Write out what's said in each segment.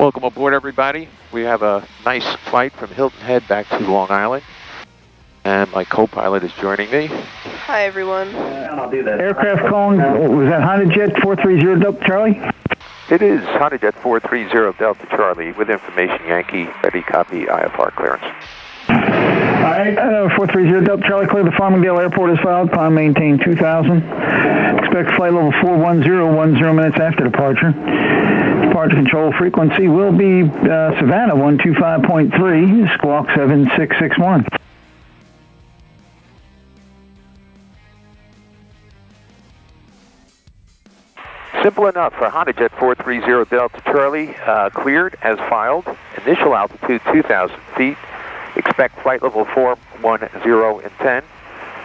Welcome aboard, everybody. We have a nice flight from Hilton Head back to Long Island. And my co-pilot is joining me. Hi, everyone. I'll do that. Aircraft calling, was that HondaJet 430 Delta Charlie? It is HondaJet 430 Delta Charlie with information Yankee. Ready, copy, IFR clearance. Alright, 430 Delta Charlie, clear the Farmingdale Airport is filed, climb maintain 2000. Expect flight level 410, 10 minutes after departure. Departure control frequency will be Savannah 125.3, squawk 7661. Simple enough for HondaJet 430 Delta Charlie, cleared as filed. Initial altitude 2,000 feet. Expect flight level 410 and 10.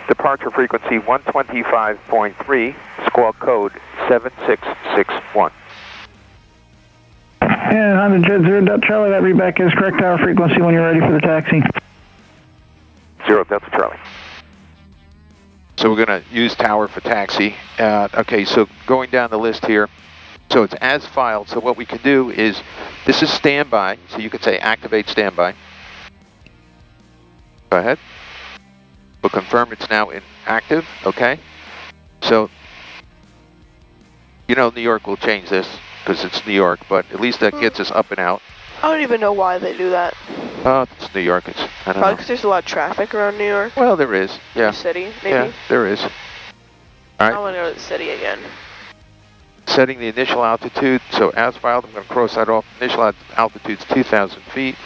Departure frequency 125.3, squawk code 7661. And HondaJet 0 Delta Charlie, that readback is correct tower frequency when you're ready for the taxi. 0 Delta Charlie. So we're going to use tower for taxi. Okay, so going down the list here. So it's as filed. So what we can do is, this is standby. So you could say activate standby. Go ahead. We'll confirm it's now inactive. Okay. So, you know, New York will change this because it's New York, but at least that gets us up and out. I don't even know why they do that. It's New York. I don't know. Probably because there's a lot of traffic around New York. Well, there is. Yeah. The city, maybe. Yeah, there is. All right. I want to go to the city again. Setting the initial altitude. So as filed, I'm going to cross that off. Initial altitude is 2,000 feet.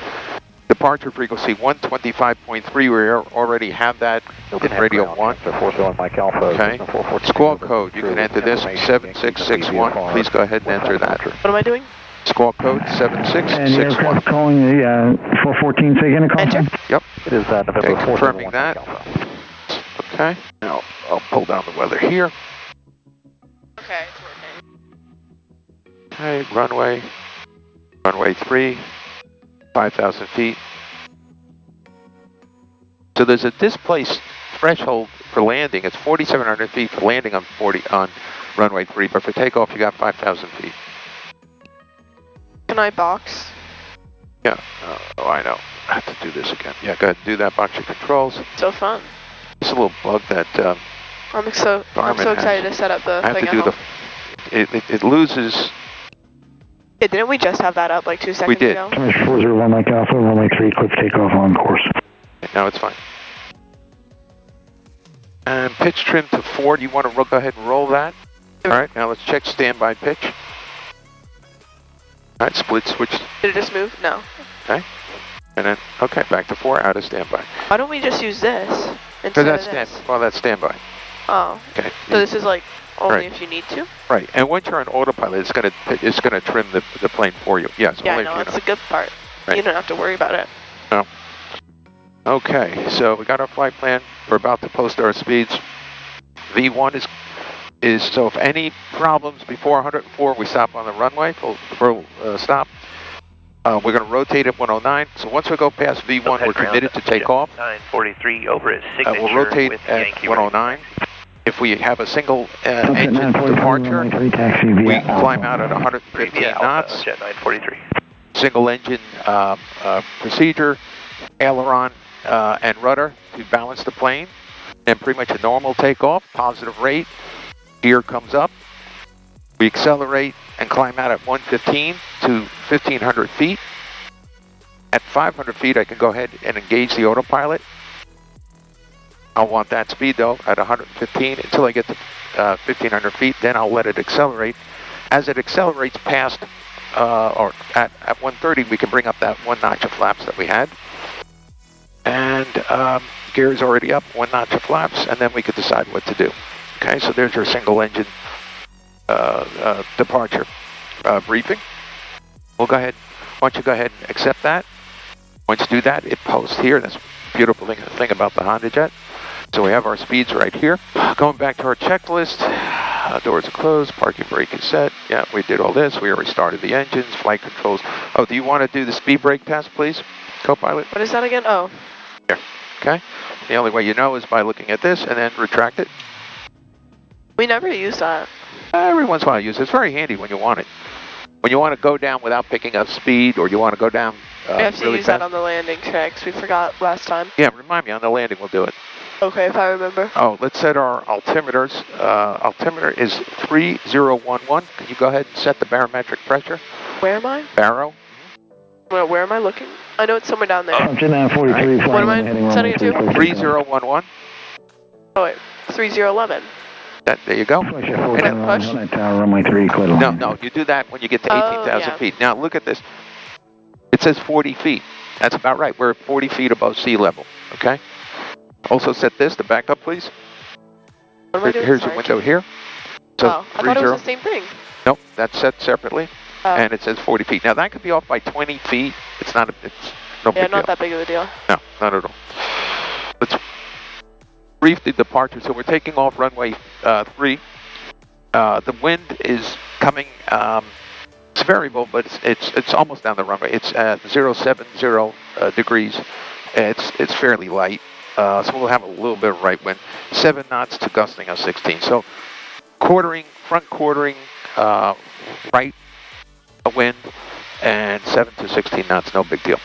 Departure frequency 125.3. We already have that in radio 1. Okay. Squawk code. You can enter this 7661. Please go ahead and enter that. What am I doing? Squawk code 7661. And the aircraft calling the 414, say again, Enter. Yep. It is November Okay, 4th. confirming that. Okay. Now I'll pull down the weather here. Okay, it's working. Okay, runway 3, 5,000 feet. So there's a displaced threshold for landing. It's 4,700 feet for landing on runway 3, but for takeoff you got 5,000 feet. Can I box? Yeah. Oh, I know. I have to do this again. Yeah, go ahead and do that. Box your controls. So fun. It's a little bug that I'm so excited to set up the I have thing to do it loses. Yeah, didn't we just have that up like 2 seconds ago? We did. 401 Mike Alpha, runway 3, clip takeoff on course. No, it's fine. And pitch trim to 4. Do you want to go ahead and roll that? All right, now let's check standby pitch. All right, split switch. Did it just move? No. Okay. And then, okay, back to 4, out of standby. Why don't we just use this instead of this? That's standby. Oh. Okay. So this is like only Right. if you need to? Right, and once you're on autopilot, it's gonna trim the plane for you. Yes. Yeah, I only know, if you that's the good part. Right. You don't have to worry about it. No. Okay, so we got our flight plan. We're about to post our speeds. V1 is so if any problems before 104, we stop on the runway, full stop. We're going to rotate at 109. So once we go past V1, we're committed to take off. 943 over at signature. We'll rotate with at Yankee 109. If we have a single engine departure, we climb out at 115 knots. Jet 943. Single engine procedure, aileron and rudder to balance the plane. And pretty much a normal takeoff, positive rate. Gear comes up. We accelerate and climb out at 115 to 1,500 feet. At 500 feet, I can go ahead and engage the autopilot. I'll want that speed though at 115 until I get to 1,500 feet. Then I'll let it accelerate. As it accelerates past, or at 130, we can bring up that 1 notch of flaps that we had. And gear is already up, 1 notch of flaps, and then we could decide what to do. Okay, so there's your single engine departure briefing. We'll go ahead, why don't you go ahead and accept that. Once you do that, it posts here. That's the beautiful thing about the HondaJet. So we have our speeds right here. Going back to our checklist, doors are closed, parking brake is set. Yeah, we did all this. We already started the engines, flight controls. Oh, do you want to do the speed brake test, please, co-pilot? What is that again? Oh. Here, okay. The only way you know is by looking at this and then retract it. We never use that. Every once in a while I use it. It's very handy when you want it. When you want to go down without picking up speed, or you want to go down we have to really use fast. that on the landing checks. We forgot last time. Yeah, remind me, on the landing we'll do it. Okay, if I remember. Oh, let's set our altimeters. Altimeter is 3011. Can you go ahead and set the barometric pressure? Where am I? Baro. Well, where am I looking? I know it's somewhere down there. Shutdown 943, Right. What am I heading setting it to? 3011. Oh, wait. 3011. There you go. Push? Tower, runway 3, clear to land. No, you do that when you get to 18,000 yeah. feet. Now look at this. It says 40 feet. That's about right. We're 40 feet above sea level. Okay. Also set this to back up, please. What am I doing? Here's Sorry. your window here. So Oh, I thought it was the same thing. Nope, that's set separately, Oh. and it says 40 feet. Now that could be off by 20 feet. It's no Yeah, big not deal. that big of a deal. No, not at all. Let's brief the departure. So we're taking off runway 3. The wind is coming. It's variable, but it's almost down the runway. It's at 070 degrees. It's fairly light. So we'll have a little bit of right wind. 7 knots to gusting of 16. So front quartering, right wind, and 7 to 16 knots. No big deal.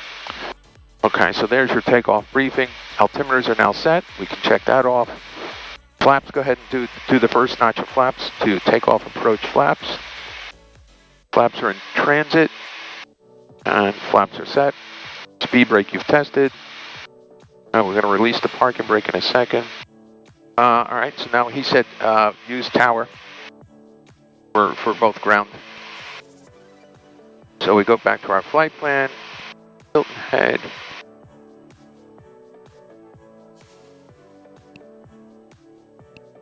Okay, so there's your takeoff briefing. Altimeters are now set. We can check that off. Flaps, go ahead and do the first notch of flaps to takeoff approach flaps. Flaps are in transit, and flaps are set. Speed brake you've tested. Now we're going to release the parking brake in a second. All right, so now he said use tower for both ground. So we go back to our flight plan. Hilton Head.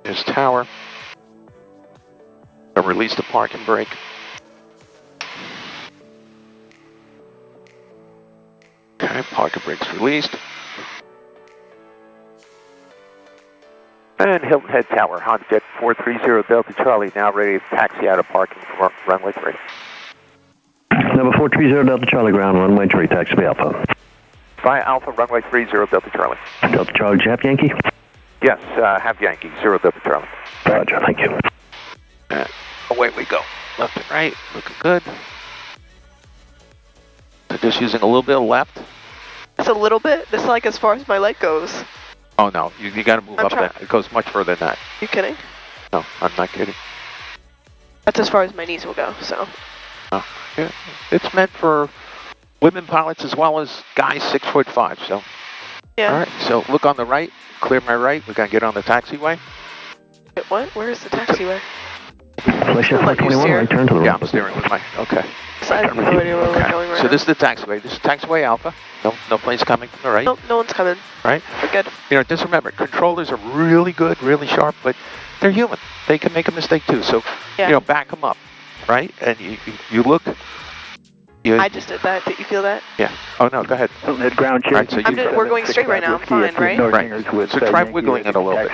There's tower. So release the parking brake. Okay, parking brake's released. And Hilton Head Tower, HondaJet 430 Delta Charlie, now ready to taxi out of parking for runway 3. Number 430 Delta Charlie, ground runway 3, taxi Alpha. Via Alpha, runway 30 Delta Charlie. Delta Charlie, Jap Yankee? Yes, have Yankee, 0 Delta Charlie. Roger, thank you. Away we go. Left and right, looking good. So just using a little bit of left. It's a little bit. This is like as far as my leg goes. Oh no, you got to move I'm up trying. that. It goes much further than that. You kidding? No, I'm not kidding. That's as far as my knees will go, so. No, yeah, it's meant for women pilots as well as guys 6'5". So, Yeah. all right. So look on the right. Clear my right. We're gonna get on the taxiway. Wait, what? Where is the taxiway? Flash I'll let you 421, steer. right turn to the Yeah, right. I'm steering with my. Okay. So I have no idea where we're Okay. going right So now. this is the taxiway. This is taxiway Alpha. No planes coming from the right. Nope, no one's coming. Right. We're good. You know, just remember, controllers are really good, really sharp, but they're human. They can make a mistake too. So, Yeah. you know, back them up, right? And you look. I just did that. Did you feel that? Yeah. Oh no, go ahead. Hilton Head ground check. Right, so you, We're going straight right now. I'm fine, right? Right. So try wiggling it a little bit.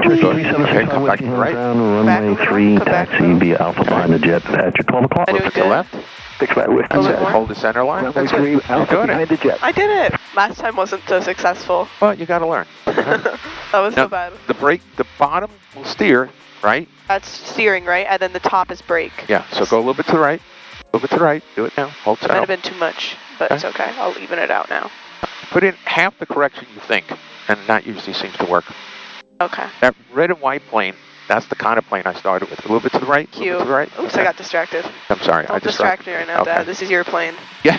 Okay, come back to the right. Ground runway Back. 3, Come back. taxi via Alpha behind the jet at your 12 o'clock. I do Look it to the good. left. Fix right with A little the more. Hold the center line. runway That's it. 3, You're Alpha doing behind it. the jet. I did it. Last time wasn't so successful. Well, you got to learn. That was Now, so bad. the brake, the bottom will steer, right? That's steering, right? And then the top is brake. Yeah. So go a little bit to the right. A little bit to the right. Do it now. Hold Might have center. been too much, but it's okay. I'll even it out now. Put in half the correction you think, and that usually seems to work. Okay. That red and white plane, that's the kind of plane I started with. A little bit to the right, a little Cute. bit to the right. Oops, Okay. I got distracted. I'm sorry. Don't distract me right now, Okay. Dad. This is your plane. Yeah.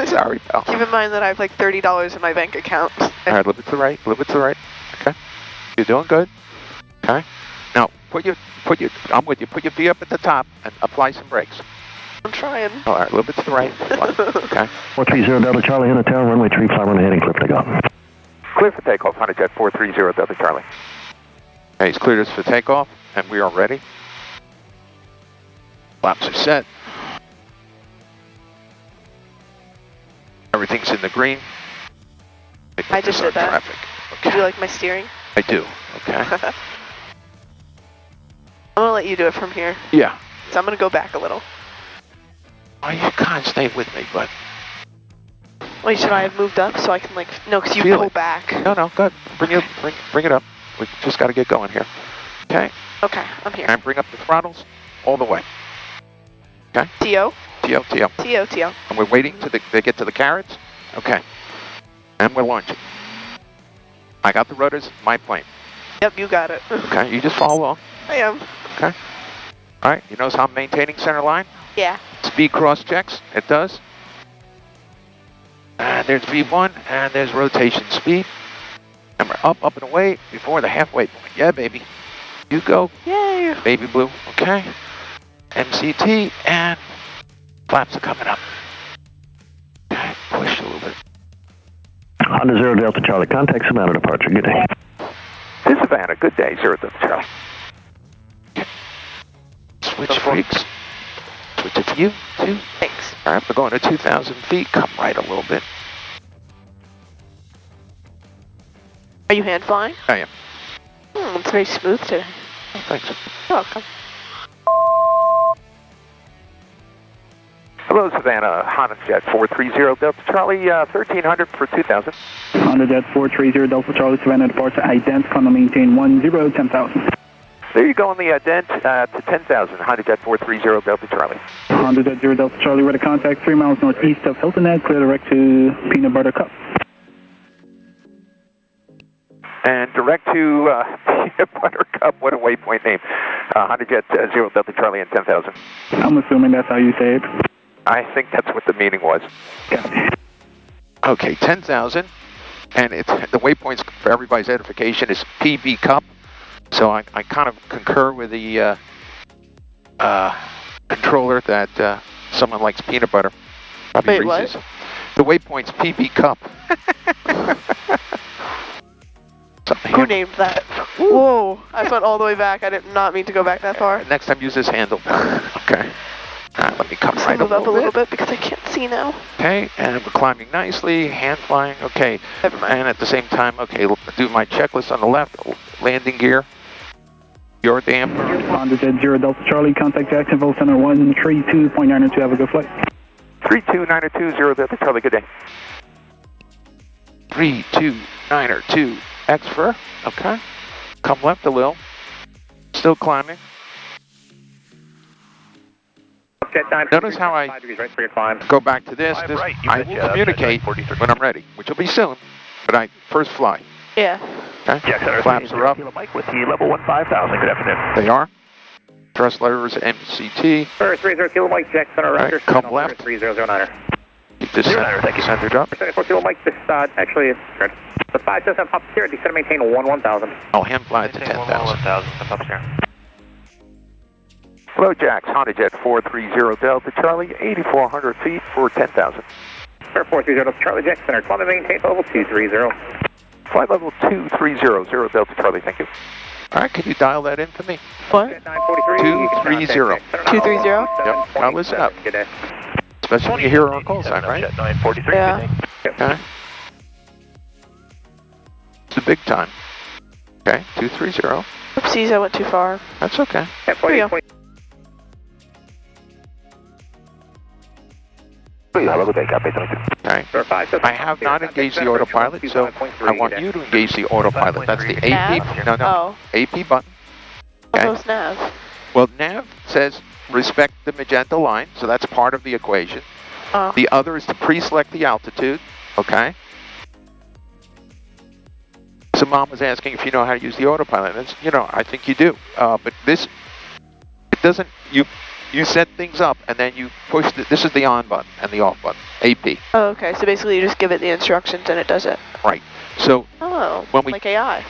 Sorry, pal. Keep in mind that I have like $30 in my bank account. All right, a little bit to the right, a little bit to the right. Okay. You're doing good. Okay. Now, I'm with you. Put your feet up at the top and apply some brakes. I'm trying. All right, a little bit to the right. Okay. 430 Delta Charlie in the tower, runway 3, fly runway heading, clear for takeoff. Clear for takeoff, HondaJet 430 Delta Charlie. Okay, he's cleared us for takeoff, and we are ready. Flaps are set. Everything's in the green. I just did that. Traffic. Did Okay. you like my steering? I do. Okay. I'm gonna let you do it from here. Yeah. So I'm gonna go back a little. Oh, you can't stay with me, but Wait, should I have moved up so I can like? No, because you Feel pull it. back. no, good. Bring it up. We just got to get going here. Okay. Okay, I'm here. And bring up the throttles. all the way. Okay? TO? TO, TO. TO, TO. And we're waiting till they get to the carrots. Okay. And we're launching. I got the rudders, my plane. Yep, you got it. Okay, you just follow along. I am. Okay. All right, you notice how I'm maintaining center line? Yeah. Speed cross checks, it does. And there's V1, and there's rotation speed. And we're up and away before the halfway point. Yeah, baby. You go. Yay. Baby blue, okay. MCT, and flaps are coming up. Okay, push a little bit. Honda 0 Delta Charlie, contact Savannah departure. Good day. This is Savannah, good day, 0 Delta Charlie. Okay. Switch freaks. Switch it to you, too. Thanks. All right, we're going to 2,000 feet. Come right a little bit. Are you hand flying? I am. It's very smooth today. Oh, thanks. You're welcome. Hello, Savannah. HondaJet 430 Delta Charlie, 1300 for 2,000. HondaJet 430 Delta Charlie, Savannah departure, ident, Conda maintain 10, 10,000. There you go on the dent to 10,000. HondaJet 430 Delta Charlie. HondaJet 0 Delta Charlie, ready to contact 3 miles northeast of Hilton Head, clear direct to Peanut Butter Cup. And direct to Peanut Butter Cup, what a waypoint name. HondaJet 0 Delta Charlie and 10,000. I'm assuming that's how you say it. I think that's what the meaning was. Okay, 10,000. And it's the waypoints for everybody's edification is PB Cup. So I kind of concur with the controller that someone likes peanut butter. Wait, what? The waypoint's PB Cup. Who named that? Whoa, I went all the way back. I did not mean to go back that far. Next time use this handle. Okay. Let me come right Move up a little bit because I can't see now. Okay, and we're climbing nicely, hand flying, okay. Never mind. And at the same time, okay, do my checklist on the left, landing gear, your damper. HondaJet 0 Delta Charlie, contact Jacksonville Center 132.902, have a good flight. 32902, 0 Delta Charlie, good day. 32902, X for, okay. Come left a little, still climbing. Notice how I go back to this. I will communicate when I'm ready, which will be soon, but I first fly. Yeah. Okay. Flaps are up. With the level 15,000, good afternoon. They are. Thrust levers MCT. 30 Kilo Mike, Jack Center Right, come left. 3009er. Keep this centered up. 4 Kilo Mike, this actually is good. The 577 up here, descend maintain 1,000. I'll hand fly it to 10,000. Up here. Hello, Jax. HondaJet 430 Delta Charlie, 8,400 feet for 10,000. 430 Delta Charlie, Jack Center, climb and maintain level 230. Flight level 230, 0 Delta Charlie, thank you. All right, can you dial that in for me? What? 230. 230? Yep, now listen up. Especially when you hear our call sign, right? 943. Yeah. Okay. It's the big time. Okay, 230. Oopsies, I went too far. That's okay. Here we go. Okay. I have not engaged the autopilot, so I want you to engage the autopilot. That's the AP. Nav? No, Oh. AP button. What Okay. was nav? Well, nav says respect the magenta line, so that's part of the equation. Oh. The other is to pre-select the altitude. Okay. So Mom was asking if you know how to use the autopilot. And I think you do. But it doesn't. You set things up and then you push. This is the on button and the off button. AP. Oh, okay. So basically, you just give it the instructions and it does it. Right. So Oh. when we like AI.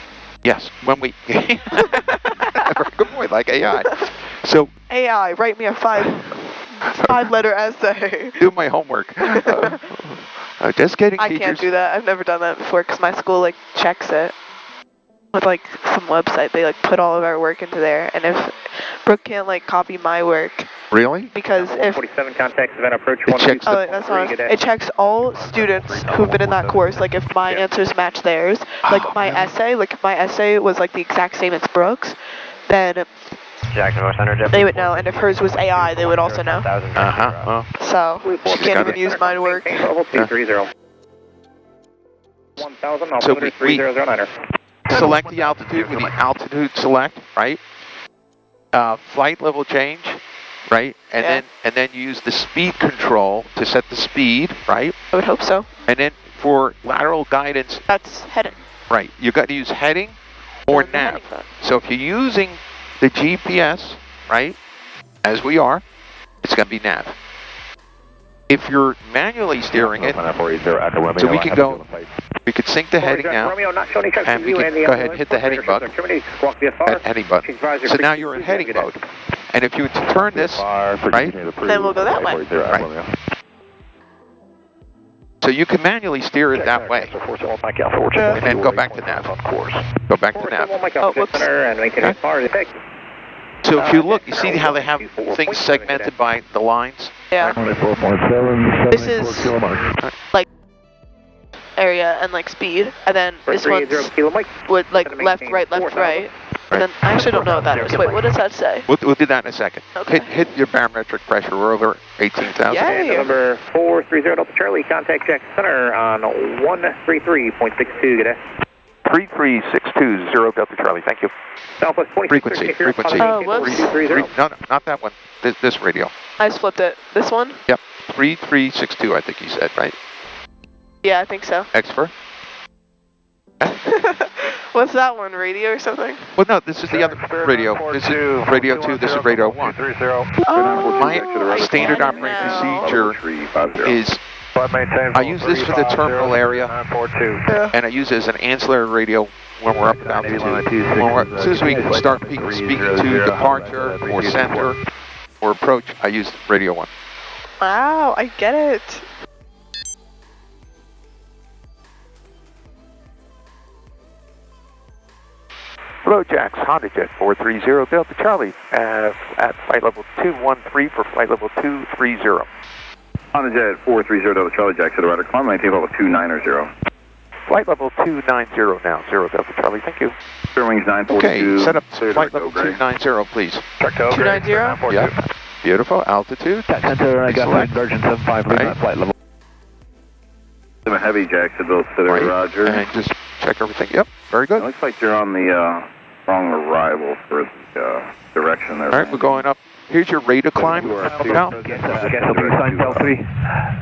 yes, when we good point, like AI. So AI, write me a five-letter essay. do my homework. Just kidding. I teachers. can't do that. I've never done that before because my school checks it with some website. They put all of our work into there, and if Brooke can't copy my work Really? because if 47 contacts event approach It checks the- that's not, it checks all students who've been in that course. If my answers match theirs, my essay, if my essay was the exact same as Brooke's, then they would know, and if hers was AI, they would also know. Well, So she can't even use my work. Level 230. 1,000, altimeter 3009er. select the altitude with the altitude select, right? Flight level change, right? And Yeah. then you use the speed control to set the speed, right? I would hope so. And then for lateral guidance, That's heading. right, you got to use heading or the nav. heading button. So if you're using the GPS, right, as we are, it's going to be nav. If you're manually steering it, so we can go, we could sync the heading now, and we can go ahead and hit the heading button, heading button. So now you're in heading mode. And if you were to turn this, right, Then we'll go that way. right. So you can manually steer it that way, and then go back to nav. Go back to nav. Oh, whoops. So if you look, you see how they have things segmented by the lines? Yeah. This is like area and like speed, and then this one's would like left, right, left, right. And then I actually don't know what that is. Wait, what does that say? We'll do that in a second. Okay. Hit your barometric pressure. We're over 18,000. Yeah. Number 430 Delta Charlie, contact Jackson Center on 133.62. Good day. 33620 Delta Charlie. Thank you. Southwest 26. Frequency. Oh, whoops. No, not that one. This radio. I just flipped it. This one? Yep. 3362, I think you said, right? Yeah, I think so. X for? What's that one? Radio or something? Well, no, this is the other radio. This is radio 2, this is radio 1. Oh, My standard I get it operating now. procedure is I use this for the terminal area, and I use it as an ancillary radio when we're up at altitude. As soon as we start speaking to departure or center or approach, I use radio 1. Wow, I get it. Hello, Jax, HondaJet 430 Delta Charlie at flight level 213 for flight level 230. HondaJet 430 Delta Charlie, Jack to the rudder, climb, maintain level 290. Flight level 290 now, 0 Delta Charlie, thank you. Wings 942. Okay, set up flight level 290, please. 290? Yeah, beautiful, altitude. Center, I got Diversion 75, leave that flight level. Heavy, Jacksonville, City, Right. Roger. And just check everything. Yep, very It good. looks like you're on the wrong arrival for the direction there. All right, we're going up. Here's your rate of climb now.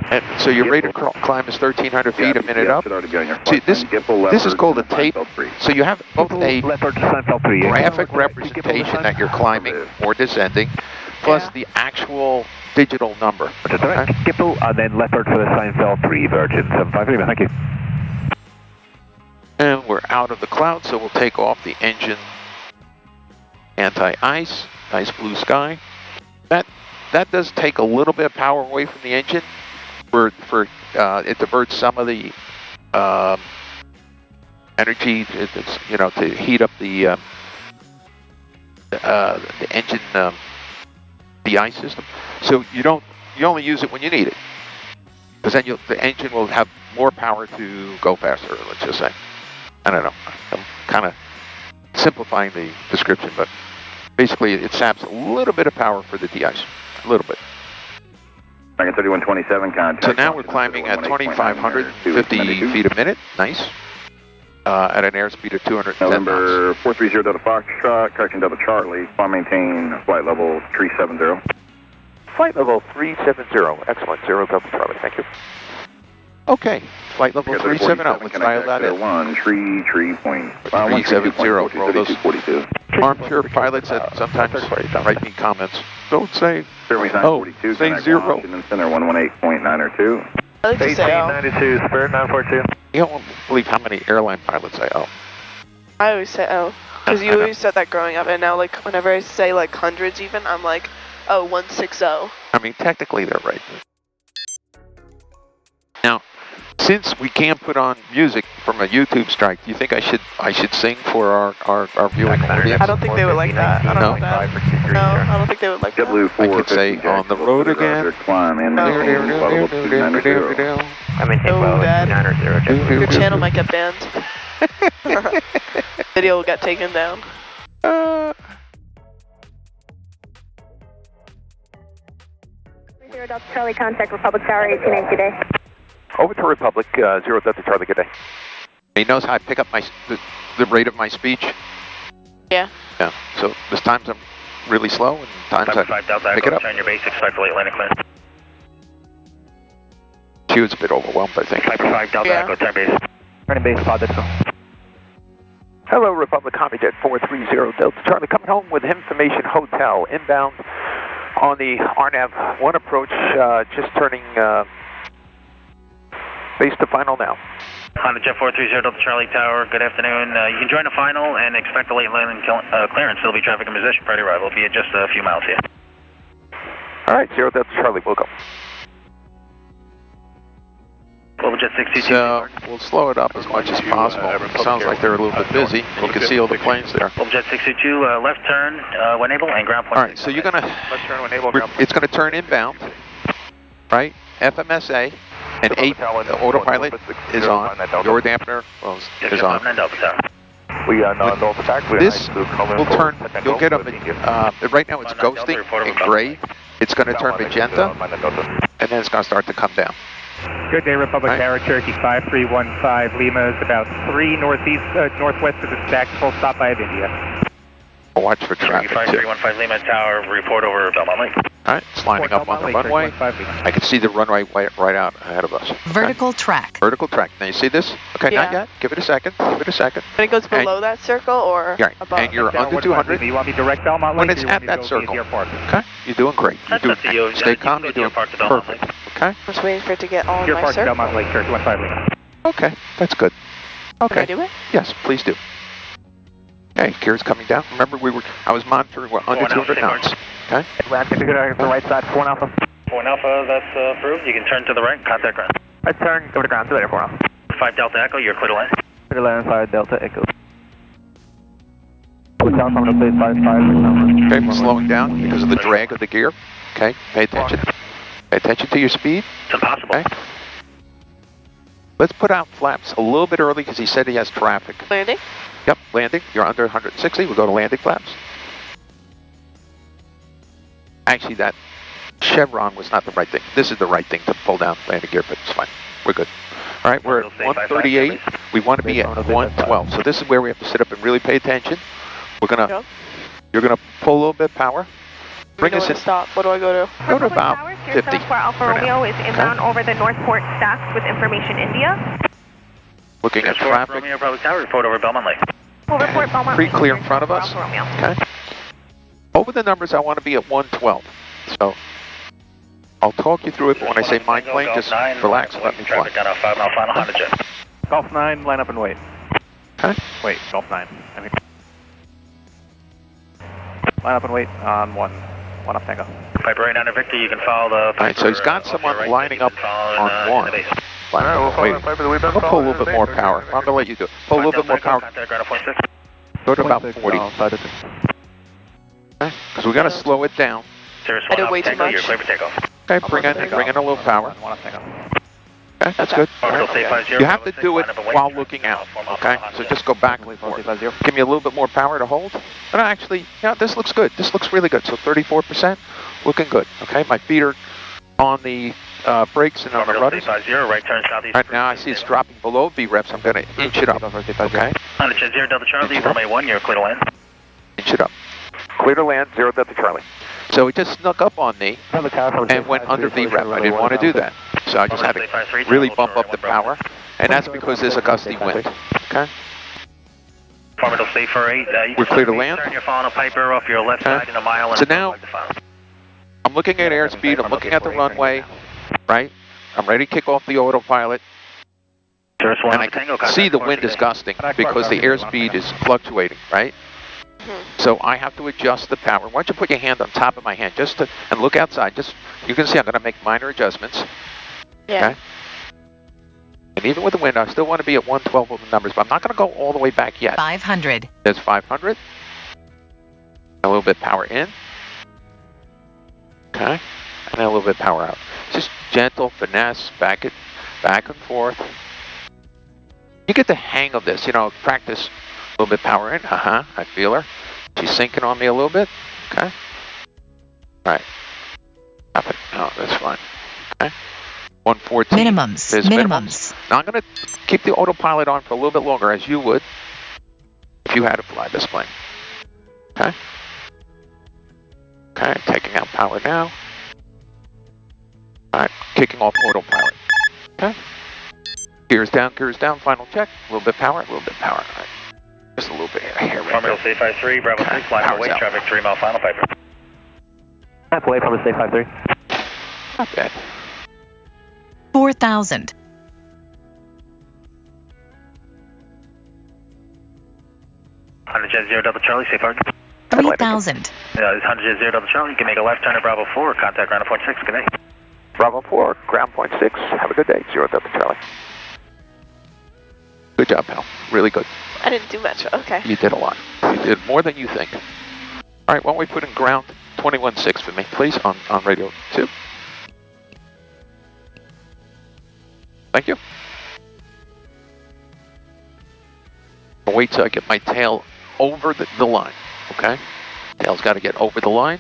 And so your rate of climb is 1,300 feet a minute up. See, this is called a tape. So you have both a graphic representation that you're climbing or descending, plus the actual digital number. Skipple, and then Leopard for the Seinfeld 3, Virgin 753, thank you. And we're out of the cloud, so we'll take off the engine anti-ice, nice blue sky. That does take a little bit of power away from the engine for it diverts some of the energy to heat up the engine de-ice system. So you only use it when you need it, because then the engine will have more power to go faster. Let's just say. I don't know. I'm kind of simplifying the description, but basically it saps a little bit of power for the de-ice, a little bit. 3127 contact. So now we're climbing at 2,550 feet a minute. Nice. At an airspeed of 210 November knots. 430 Delta Foxtrot, correction Delta Charlie, climb, maintain flight level 370. Flight level 370. Excellent. 0 Delta Charlie. Thank you. Okay. Flight level 370. Let's dial that in. 370 for all those armchair pilots that sometimes write me comments. Don't say, say 0. Center 118.902. I like to say oh. 1892, Spirit 942. You don't believe how many airline pilots I owe. I always say oh. Because you always said that growing up, and now like whenever I say like hundreds even, I'm like, oh, 160. I mean, technically they're right. Now, since we can't put on music from a YouTube strike, do you think I should sing for our viewing audience? I don't think they would like that. I don't like that. No, I don't think they would like that. I could say, on the road again. Climb and maintain flight level 290. I maintain Oh, Dad. 290. Your channel might get banned. Video will get taken down. Delta Charlie, contact Republic Tower 1880 today. Over to Republic, 0 Delta Charlie, good day. He knows how I pick up the rate of my speech. Yeah. Yeah, so there's times I'm really slow, and times I pick it up. Turn your base, expect late landing clearance. She was a bit overwhelmed, I think. 5 Delta Yeah. Echo, turn base. Turning base, pod Digital. Hello, Republic HondaJet 430 Delta Charlie, coming home with Information Hotel, inbound on the RNAV 1 approach, just turning base to final now. HondaJet 430 Delta Charlie Tower, good afternoon. You can join the final and expect a late landing clearance. There'll be traffic in position prior to arrival. It'll be at just a few miles here. All right, 0 Delta Charlie, we'll go. Jet 622. So we'll slow it up as much as possible. Sounds like they're a little bit busy. You can see all the planes there. Jet 622, left turn when able and ground point. All right, so you're gonna, it's gonna turn inbound, right? FMSA and 8 autopilot is on. Your dampener is on. We no Delta taxi. This will turn, you'll get up, right now it's ghosting in gray. It's gonna turn magenta, and then it's gonna start to come down. Good day, Republic Tower, Cherokee 5315, Lima is about 3 northwest of the stack, full stop by India. Watch for traffic too. 5315 Lima Tower, report over Belmont Lake. All right, it's lining up on the runway. I can see the runway right out ahead of us. Vertical track. Vertical track. Now you see this? Okay, Yeah. not yet. Give it a second. Give it a second. When it goes below that circle or Yeah, above? and you're under 200. You want me direct Belmont Lake? When it's at that circle. Okay, you're doing great. You're doing, stay calm. You're doing perfect. Okay. I'm just waiting for it to get all in Deer my Park, circle. Belmont Lake, Cherokee 15 Lima. Okay, that's good. Can I Okay. do it? Yes, please do. Okay, gear's coming down. Remember, I was monitoring under 200 knots. Okay. Left, if you go to the right side, 4 Alpha. 4 Alpha, that's approved. You can turn to the right, contact ground. Right turn, go to ground, 4 Alpha. 5 Delta Echo, you're clear to land. Clear to land, 5 Delta Echo. Okay, we're slowing down because of the drag of the gear. Okay, pay attention. Pay attention to your speed. It's impossible. Okay. Let's put out flaps a little bit early because he said he has traffic. Landing? Yep, landing. You're under 160. We'll go to landing flaps. Actually, that chevron was not the right thing. This is the right thing to pull down landing gear, but it's fine. We're good. All right, we're at 138. We want to be at 112. So this is where we have to sit up and really pay attention. We're gonna, Yep. you're gonna pull a little bit of power. Bring us in. Stop. What do I go to? Go to about 50 Alpha for now. Romeo is inbound over the Northport stacks with information India. Looking at traffic. Romeo, Republic Tower, report over Belmont Lake. We'll report Belmont Pretty Lake. clear in front of us. Alpha Romeo. Okay. Over the numbers, I want to be at 112. So I'll talk you through it, but when I say mind plane, just relax and let me fly. Traffic down 5 mile final, HondaJet. Golf 9, line up and wait. Okay. Wait, Golf 9. Line up and wait on 1. 1 off Tango. Piper right under Victor, you can follow the... All right, so he's got someone lining up on 1. Wait, I'll pull a little bit more power. I'm going to let you do it. Pull a little bit more power. Go to about 40. Okay, because we got to slow it down. I did way too much. You're clear for takeoff. Okay, bring in a little power. Okay, that's good. You have to do it while looking out. Okay, so just go back and forth. Give me a little bit more power to hold. But actually, yeah, this looks good. This looks really good. So 34%, looking good. Okay, my feet are on the brakes and on the rudders. Right turn southeast. Right now, I see it's dropping below V reps. I'm going to inch it up. Okay, HondaJet 0 Delta Charlie, Romeo 1, you're clear to land. inch it up. Clear to land, 0 Delta Charlie. So it just snuck up on me and went under V rep. I didn't want to do that. So I just had to really bump up the power. And that's because there's a gusty wind. Okay? Formidable safe for 8. We're clear to land. Turn your following Piper off your left side in a mile. So now, I'm looking at airspeed. I'm looking at the runway. Right? I'm ready to kick off the autopilot. And I can see the wind is gusting because the airspeed is fluctuating, right? So I have to adjust the power. Why don't you put your hand on top of my hand and look outside. You can see I'm going to make minor adjustments. Yeah. Okay? And even with the wind, I still want to be at 112 with the numbers, but I'm not going to go all the way back yet. 500. There's 500. A little bit power in. Okay. And then a little bit power out. Just gentle finesse, back and forth. You get the hang of this, practice a little bit power in. I feel her. She's sinking on me a little bit. Okay. All right. Oh, that's fine. Okay. 114. Minimums. Now I'm going to keep the autopilot on for a little bit longer, as you would if you had to fly this plane. Okay. Okay, taking out power now. Alright, kicking off autopilot. Okay. Gears down, final check. A little bit power, a little bit power. Alright. Just a little bit here. Farmville State 53, Bravo 6, line of away, traffic 3 mile final piper. Halfway from the State 53. Not bad. 4,000. HondaJet 0 Delta Charlie, safe parking. 3,000. This is HondaJet 0 Delta Charlie. You can make a left turn at Bravo 4, contact ground point 6. Good night. Bravo 4, ground point 6. Have a good day. 0 Delta Charlie. Good job, pal. Really good. I didn't do much. Okay. You did a lot. You did more than you think. All right, why don't we put in ground 21-6 for me, please, on radio 2. Thank you. I'll wait till I get my tail over the line, okay? Tail's got to get over the line.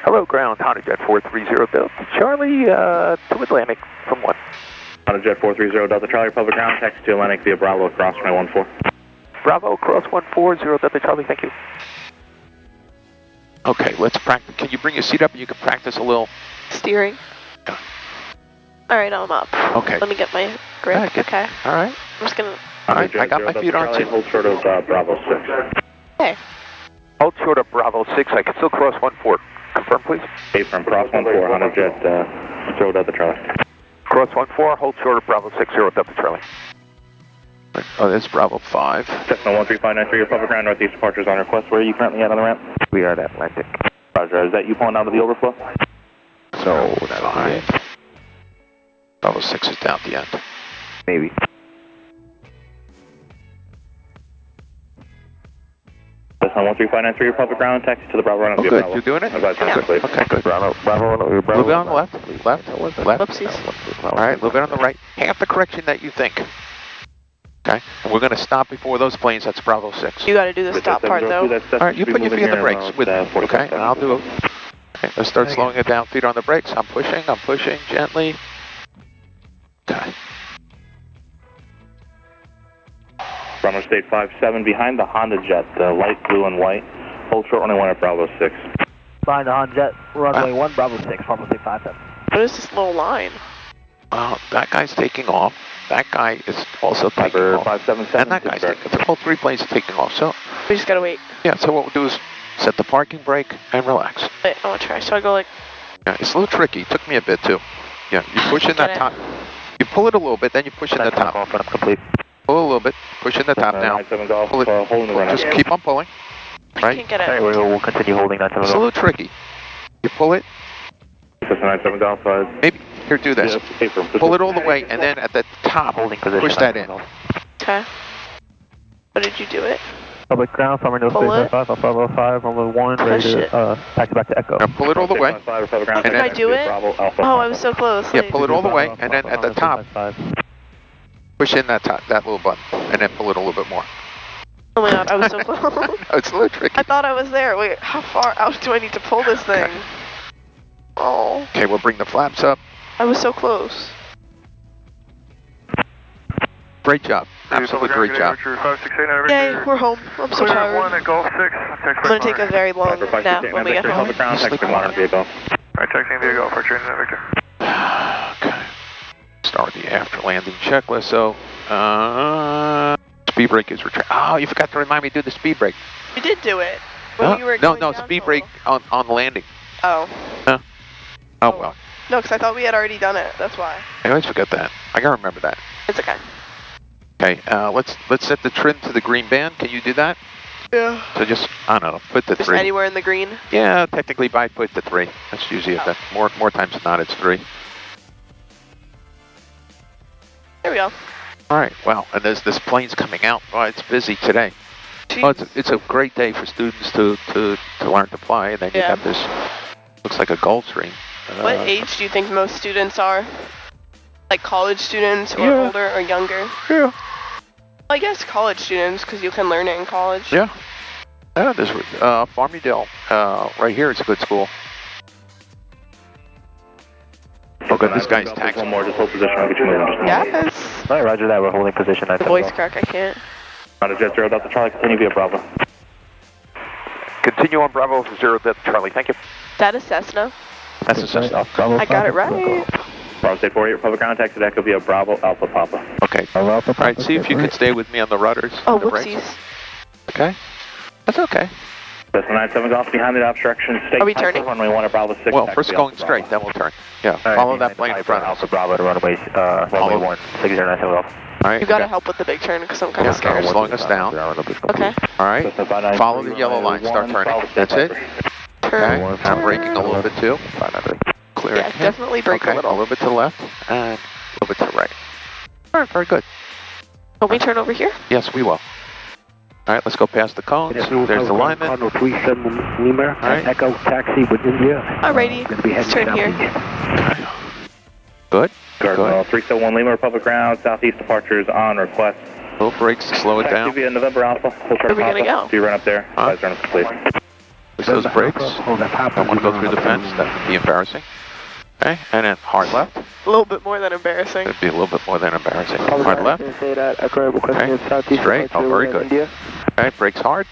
Hello, ground, HondaJet 430 Delta Charlie, to Atlantic from 1. HondaJet 430 Delta Charlie, public ground, taxi to Atlantic via Bravo across 914. Bravo, cross 140 Delta Charlie, thank you. Okay, let's practice. Can you bring your seat up and you can practice a little? Steering. Yeah. Alright, I'm up. Okay. Let me get my grip. Okay. Alright. I'm just gonna... Alright, I got my feet on too. Hold short of Bravo 6. Okay. Hold short of Bravo 6, I can still cross 14. Confirm, please. Okay, from cross 14, HondaJet 0 Delta Charlie. Cross 14, hold short of Bravo 60 Delta Charlie. Oh, this is Bravo 5. Cessna 13593, your public ground northeast departures on request. Where are you currently at on the ramp? We are at Atlantic. Roger, is that you pulling out of the overflow? No, that's 5. Bravo 6 is down at the end. maybe. Cessna 13593, your public ground, taxi to the Bravo run. Oh, good. You're doing it? Okay, good. Bravo, A little bit on the left. Left. Whoopsies. All right, a little bit on the right. Half the correction that you think. Okay, and we're going to stop before those planes. That's Bravo 6. You gotta do the stop part though. All right, you put your feet on the brakes with me, okay? And I'll do it. Okay, let's start slowing it down. Feet on the brakes. I'm pushing gently. Okay. Bravo State 57 behind the HondaJet, light blue and white. Hold short runway 1 at Bravo 6. Behind the HondaJet, runway 1, Bravo 6, Bravo State 57. What is this little line? That guy's taking off. That guy is also taking off. 577. And that guy's taking off. All 3 planes are taking off. So, We just gotta wait. yeah, so what we'll do is set the parking brake and relax. Wait, I wanna try. So I go like... Yeah, it's a little tricky. It took me a bit too. Yeah, you push in that Get it. top. You pull it a little bit, then you push in the top. Off when I'm complete. Pull a little bit, push in the top now. 97 Golf, Pull it. holding the run. Just keep on pulling. I Right? can't get it. Alright, we'll continue holding that to It's a the little tricky. You pull it, Cessna 97 Golf, maybe, here, do this. Pull it all the way, and then at the top, holding position. push that in. Okay. What did you do it? Public ground, farmer no Pull it. 5, Bravo 5, runway 1, Push ready it. to taxi back to Echo. Now pull it all the way. Did I do it? Oh, I was so close. Yeah, Like, pull it all the way, and then at the top, push in that top, that little button, and then pull it a little bit more. oh my god, I was so close. It's a little tricky. I thought I was there. Wait, how far out do I need to pull this thing? Oh, Okay, we'll bring the flaps up. I was so close. Great job. Absolutely great job. Yay, we're home. I'm so tired. I'm gonna take a very long nap when we get home. Okay. Start the after landing checklist. So, speed brake is retracted. Oh, you forgot to remind me to do the speed brake. You did do it. When you were No, going no, down speed the brake hill. on landing. Oh. Oh well. No, because I thought we had already done it. That's why. I always forget that. I gotta remember that. It's okay. Okay, let's set the trim to the green band. Can you do that? Yeah. So just, I don't know, put the Just 3. anywhere in the green. Yeah, technically I put the 3. That's usually more times than not it's 3. There we go. All right, well, and there's this plane's coming out. Oh, it's busy today. Oh, it's a great day for students to learn to fly, and then you have this, looks like a Gulfstream. What age do you think most students are? Like college students or older or younger? Yeah. I guess college students, because you can learn it in college. Yeah. Yeah, there's Farmingdale right here is a good school. Oh, good, this guy's taxing. One more, just hold position. I'll get you moving. Yes. Alright, roger that, we're holding position. The voice crack, I can't. HondaJet 0 Delta Charlie, continue via Bravo. Continue on Bravo 0 Delta Charlie. Thank you. That is Cessna. That's a Cessna. I got it right. Bravo State 48, Republic ground taxi, that could be a Bravo Alpha Papa. Okay. All right, see if you can stay with me on the rudders. Oh, and the brakes. whoopsies. Okay. That's okay. Cessna 97 off behind the obstruction. Stay Are we turning? Runway 1 at Bravo 6. Well, first going straight, then we'll turn. Yeah, follow that plane in front of us. Alpha Bravo to runway 1, 6097 off. All right. You gotta help with the big turn because I'm kind of scared. Slowing us down. Okay. All right. Follow the yellow line. Start turning. That's it. Turn. Okay. I'm braking a little bit too. Clear. Yeah, definitely brake okay. a little. A little bit to the left and a little bit to the right. All right. Very good. Can we turn over here? Yes, we will. All right. Let's go past the cones. There's the lineman. Cardinal 37 Lima. All right. Echo taxi with India. Alrighty. Let's turn here. Okay. Good. Cardinal 371 Lima, Republic ground, southeast departures on request. Little brakes to slow it Taxi down. via November Alpha. We'll turn Where are we gonna Alpha. go? Do you run up there? Huh? Please run up, please. Push those brakes. Don't want to go through the fence. That would be embarrassing. Okay. And then hard left. A little bit more than embarrassing. That'd be a little bit more than embarrassing. Hard left. Okay. Straight. Oh, very good. Okay. Brakes hard.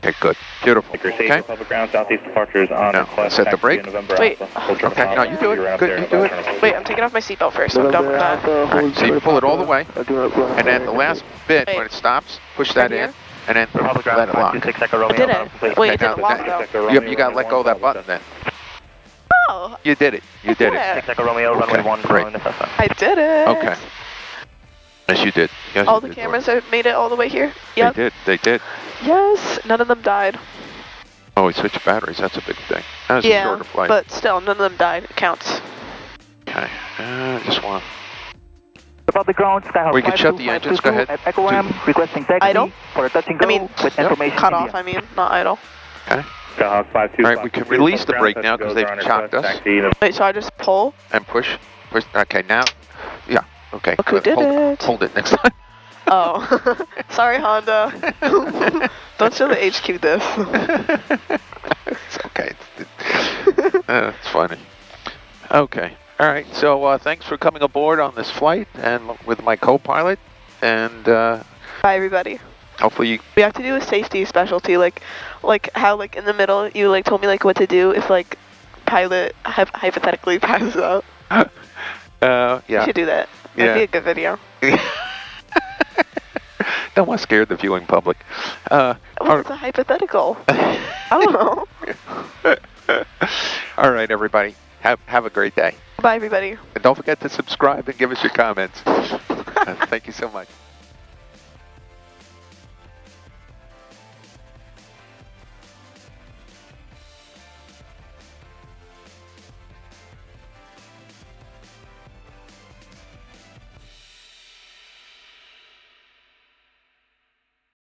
Okay. Good. Beautiful. Okay. Republic ground, southeast departures on Now, request. set the Taxi brake. via November Wait. Alpha. We'll turn Okay. No, you do it. Good. You do it. Wait, I'm taking off my seatbelt first. So I'm done with that. All right, so you pull it all the way, and then the last bit, when it stops, push that in, and then Republic let ground it lock. 526 Echo I did Romeo. it. Wait, it Okay, didn't now lock though. You got to let go of that button then. Oh, You did it. You did it. Yeah. 6 Echo Romeo, runway Okay, 1, great. following the Cessna. I did it. Okay. Yes, you did. Yes, All you the did, cameras have made it all the way here? They Yep. did. They did. Yes, none of them died. Oh, we switched batteries. That's a big thing. That was a Yeah, shorter flight. but still, none of them died. It counts. Okay. Just want. About the ground, SkyHope. We can shut the engines. Go ahead. At Echo Ram, requesting taxi Idle? for a touch and go I mean, with information. cut India. off, I mean, not idle. Okay. Skyhawk 52. All right, we can release the brake now because they've chopped us. Wait, so I just pull? And push. Push. Okay, now. Yeah. Okay. Look who did hold, it. Hold it next time. Oh. Sorry, Honda. Don't show the HQ this. It's okay. It's funny. Okay. All right. So thanks for coming aboard on this flight and with my co-pilot. And Bye, everybody. hopefully you... We have to do a safety specialty, like how like in the middle you like told me like what to do if like pilot hypothetically passes out. yeah. You should do that. That'd be a good video. Don't want to scare the viewing public. Well, it's a hypothetical. I don't know. All right, everybody. Have a great day. Bye, everybody. And don't forget to subscribe and give us your comments. Thank you so much.